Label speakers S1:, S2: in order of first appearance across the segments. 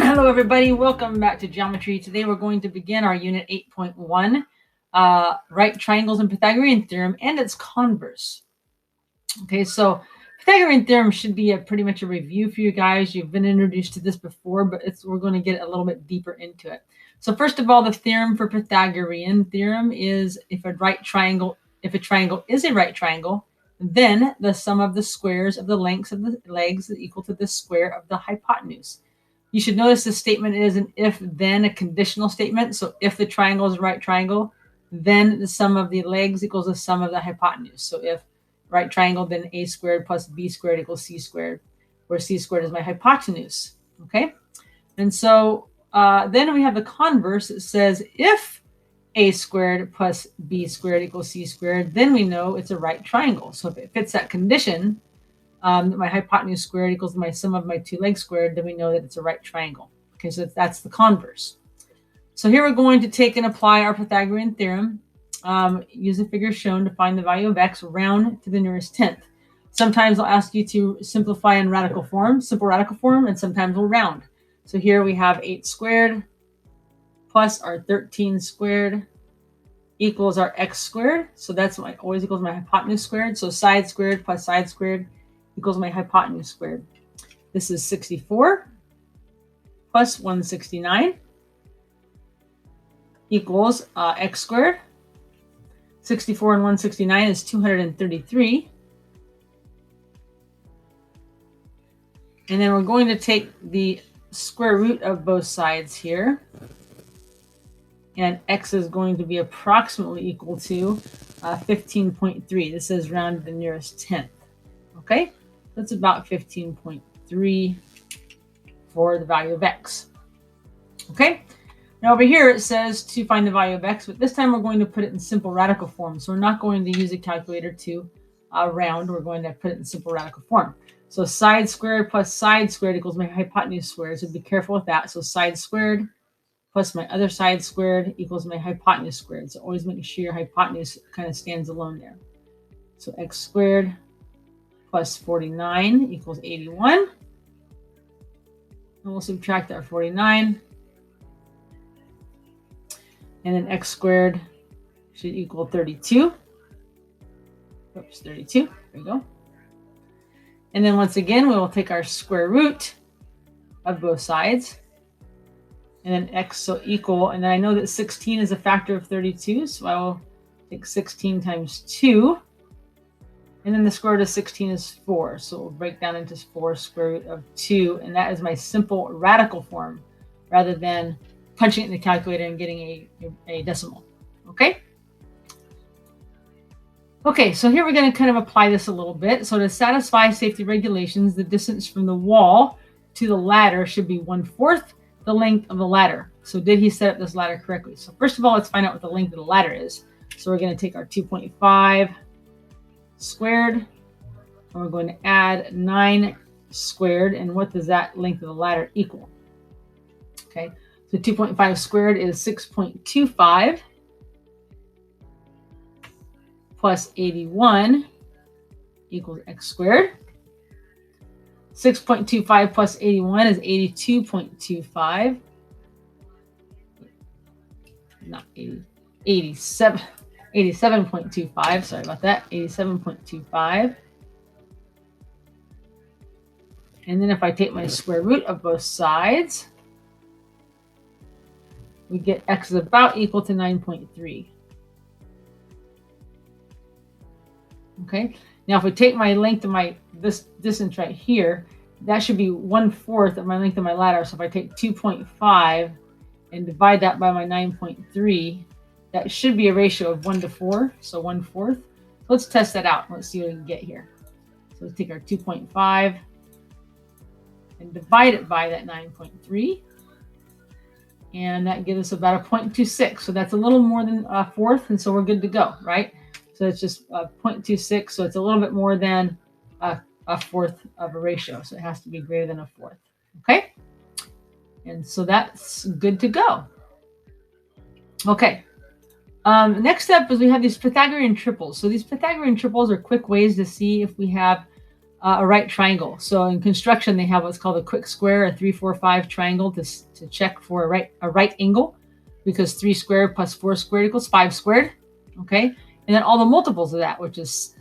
S1: Hello, everybody. Welcome back to Geometry. Today we're going to begin our Unit 8.1, right triangles and Pythagorean theorem and its converse. Okay, so Pythagorean theorem should be pretty much a review for you guys. You've been introduced to this before, but we're going to get a little bit deeper into it. So first of all, the theorem for Pythagorean theorem is if a triangle is a right triangle, then the sum of the squares of the lengths of the legs is equal to the square of the hypotenuse. You should notice this statement is an if-then, a conditional statement. So if the triangle is a right triangle, then the sum of the legs equals the sum of the hypotenuse. So if right triangle, then a squared plus b squared equals c squared, where c squared is my hypotenuse. Okay, and so then we have the converse. It says if a squared plus b squared equals c squared, then we know it's a right triangle. So if it fits that condition, my hypotenuse squared equals my sum of my two legs squared, then we know that it's a right triangle. Okay, so that's the converse. So here we're going to take and apply our Pythagorean theorem. Use the figure shown to find the value of x, round to the nearest tenth. Sometimes I'll ask you to simplify in radical form, simple radical form, and sometimes we'll round. So here we have 8 squared plus our 13 squared equals our x squared. So that's always equals my hypotenuse squared. So side squared plus side squared equals my hypotenuse squared. This is 64 plus 169 equals x squared. 64 and 169 is 233. And then we're going to take the square root of both sides here. And x is going to be approximately equal to 15.3. This is round to the nearest tenth. Okay, that's about 15.3 for the value of x. Okay, now over here it says to find the value of x, but this time we're going to put it in simple radical form. So we're not going to use a calculator to round. We're going to put it in simple radical form. So side squared plus side squared equals my hypotenuse squared. So be careful with that. So side squared plus my other side squared equals my hypotenuse squared. So always make sure your hypotenuse kind of stands alone there. So x squared plus 49 equals 81. And we'll subtract our 49. And then x squared should equal 32. Oops, 32. There we go. And then once again, we will take our square root of both sides. And then x will equal, and then I know that 16 is a factor of 32, so I will take 16 times 2. And then the square root of 16 is 4. So we'll break down into 4 square root of 2. And that is my simple radical form rather than punching it in the calculator and getting a decimal. Okay? Okay, so here we're going to kind of apply this a little bit. So to satisfy safety regulations, the distance from the wall to the ladder should be 1/4 the length of the ladder. So did he set up this ladder correctly? So first of all, let's find out what the length of the ladder is. So we're going to take our 2.5 squared, and we're going to add 9 squared. And what does that length of the ladder equal? Okay, so 2.5 squared is 6.25 plus 81 equals x squared. 6.25 plus 81 is 82.25. Not 80, 87. 87.25, sorry about that, 87.25. And then if I take my square root of both sides, we get x is about equal to 9.3. Okay, now if we take my length of this distance right here, that should be 1/4 of my length of my ladder. So if I take 2.5 and divide that by my 9.3, that should be a ratio of 1:4, so 1/4. Let's test that out. Let's see what we can get here. So let's take our 2.5 and divide it by that 9.3. And that gives us about a 0.26. So that's a little more than a fourth, and so we're good to go, right? So it's just 0.26, so it's a little bit more than a fourth of a ratio. So it has to be greater than a fourth, okay? And so that's good to go. Okay. Next up is we have these Pythagorean triples. So these Pythagorean triples are quick ways to see if we have a right triangle. So in construction, they have what's called a quick square, a 3, 4, 5 triangle to check for a right angle, because 3 squared plus 4 squared equals 5 squared. Okay, and then all the multiples of that, which is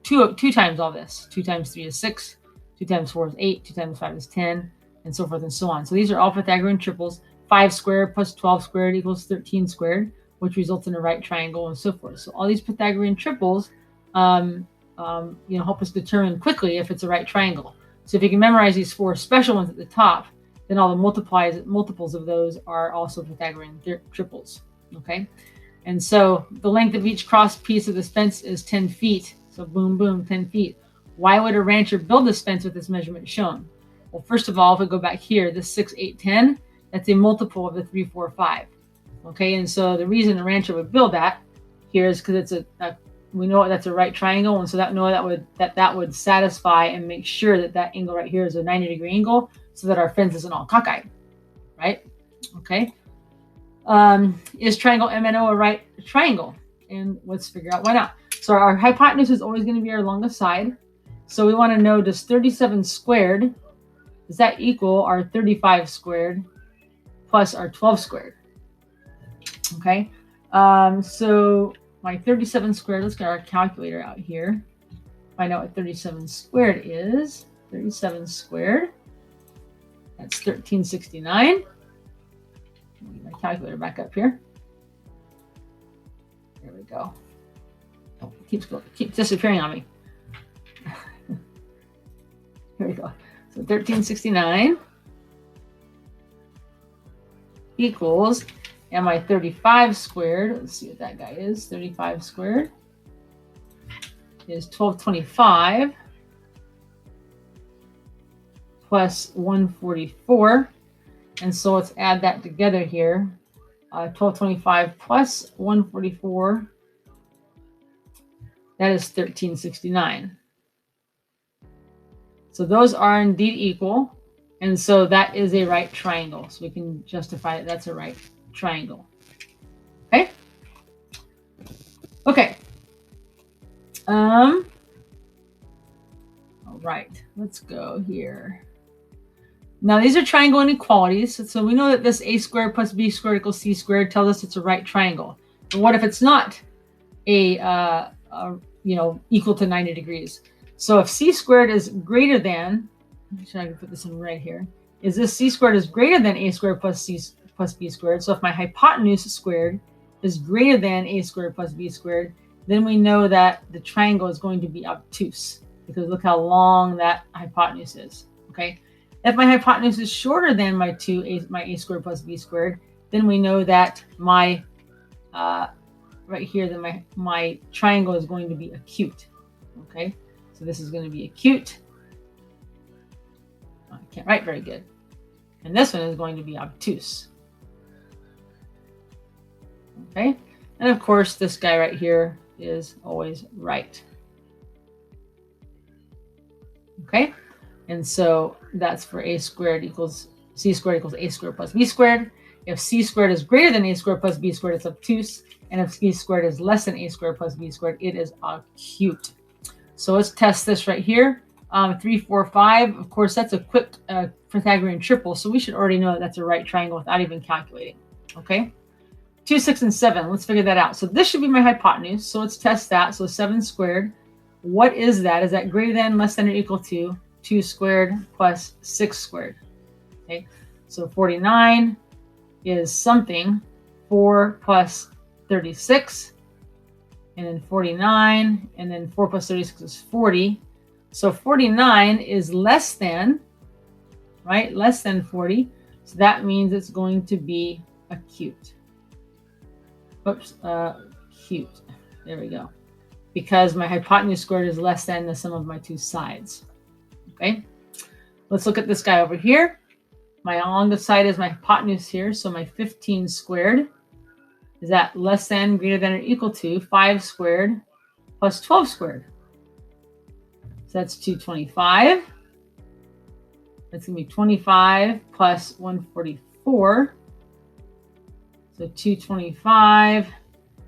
S1: two times all this. 2 times 3 is 6. 2 times 4 is 8. 2 times 5 is 10, and so forth and so on. So these are all Pythagorean triples. 5 squared plus 12 squared equals 13 squared, which results in a right triangle, and so forth. So all these Pythagorean triples help us determine quickly if it's a right triangle. So if you can memorize these 4 special ones at the top, then all the multiples of those are also Pythagorean triples. Okay, and so the length of each cross piece of this fence is 10 feet. So boom, boom, 10 feet. Why would a rancher build this fence with this measurement shown? Well, first of all, if we go back here, this 6, 8, 10, that's a multiple of the 3, 4, 5. Okay, and so the reason a rancher would build that here is because it's we know that's a right triangle, and so that would satisfy and make sure that angle right here is a 90-degree angle, so that our fence isn't all cockeyed, right? Okay. Is triangle MNO a right triangle? And let's figure out why not. So our hypotenuse is always going to be our longest side. So we want to know, does 37 squared, does that equal our 35 squared plus our 12 squared? Okay. So my 37 squared, let's get our calculator out here. Find out what 37 squared is. 37 squared, that's 1369. Get my calculator back up here. There we go. Oh, it keeps disappearing on me. Here we go. So 1369 equals, and my 35 squared, let's see what that guy is. 35 squared is 1225 plus 144. And so let's add that together here. 1225 plus 144, that is 1369. So those are indeed equal. And so that is a right triangle. So we can justify that that's a right triangle. Okay. Okay. All right, let's go here. Now these are triangle inequalities. So we know that this a squared plus b squared equals c squared tells us it's a right triangle. But what if it's not equal to 90 degrees? So if c squared is greater than, actually I can put this in red here, is this c squared is greater than a squared plus b squared. So if my hypotenuse squared is greater than a squared plus b squared, then we know that the triangle is going to be obtuse, because look how long that hypotenuse is. Okay. If my hypotenuse is shorter than my a squared plus b squared, then we know that my right here, that my triangle is going to be acute. Okay, so this is going to be acute. I can't write very good. And this one is going to be obtuse. Okay, and of course this guy right here is always right. Okay. And so that's for a squared equals c squared equals a squared plus b squared. If c squared is greater than a squared plus b squared, it's obtuse. And if c squared is less than a squared plus b squared, it is acute. So let's test this right here. 3, 4, 5. Of course, that's a quick Pythagorean triple. So we should already know that that's a right triangle without even calculating. Okay. 2, 6, and 7. Let's figure that out. So this should be my hypotenuse. So let's test that. So 7 squared. What is that? Is that greater than, less than, or equal to 2 squared plus 6 squared? Okay, so 49 is something. 4 plus 36, and then 49, and then 4 plus 36 is 40. So 49 is less than, right? Less than 40. So that means it's going to be acute. Oops, acute. There we go. Because my hypotenuse squared is less than the sum of my two sides. Okay, let's look at this guy over here. My longest side is my hypotenuse here. So my 15 squared, is that less than, greater than, or equal to 5 squared plus 12 squared? So that's 225. That's going to be 25 plus 144. So 225.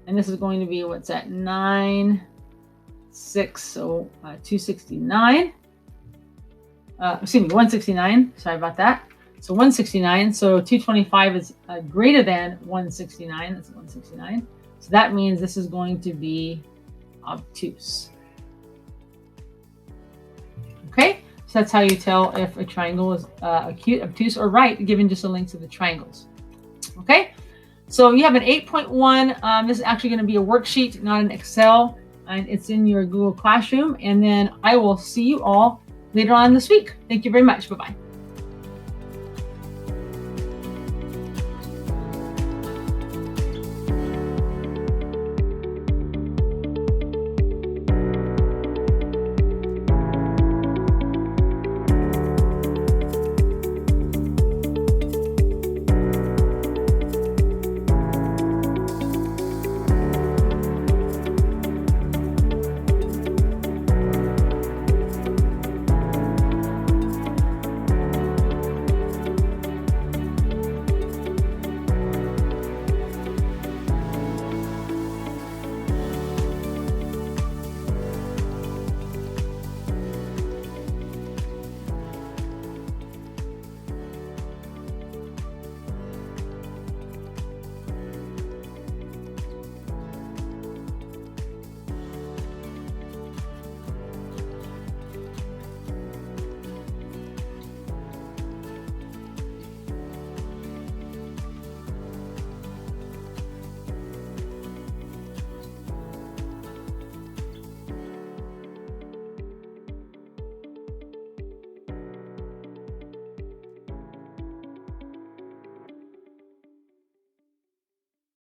S1: And this is going to be, what's that, 9, 6, so 269. Excuse me, 169. Sorry about that. So 169. So 225 is greater than 169. That's 169. So that means this is going to be obtuse. Okay, so that's how you tell if a triangle is acute, obtuse, or right, given just the lengths of the triangles. Okay, so you have an 8.1. This is actually going to be a worksheet, not an Excel, and it's in your Google Classroom. And then I will see you all later on this week. Thank you very much. Bye-bye.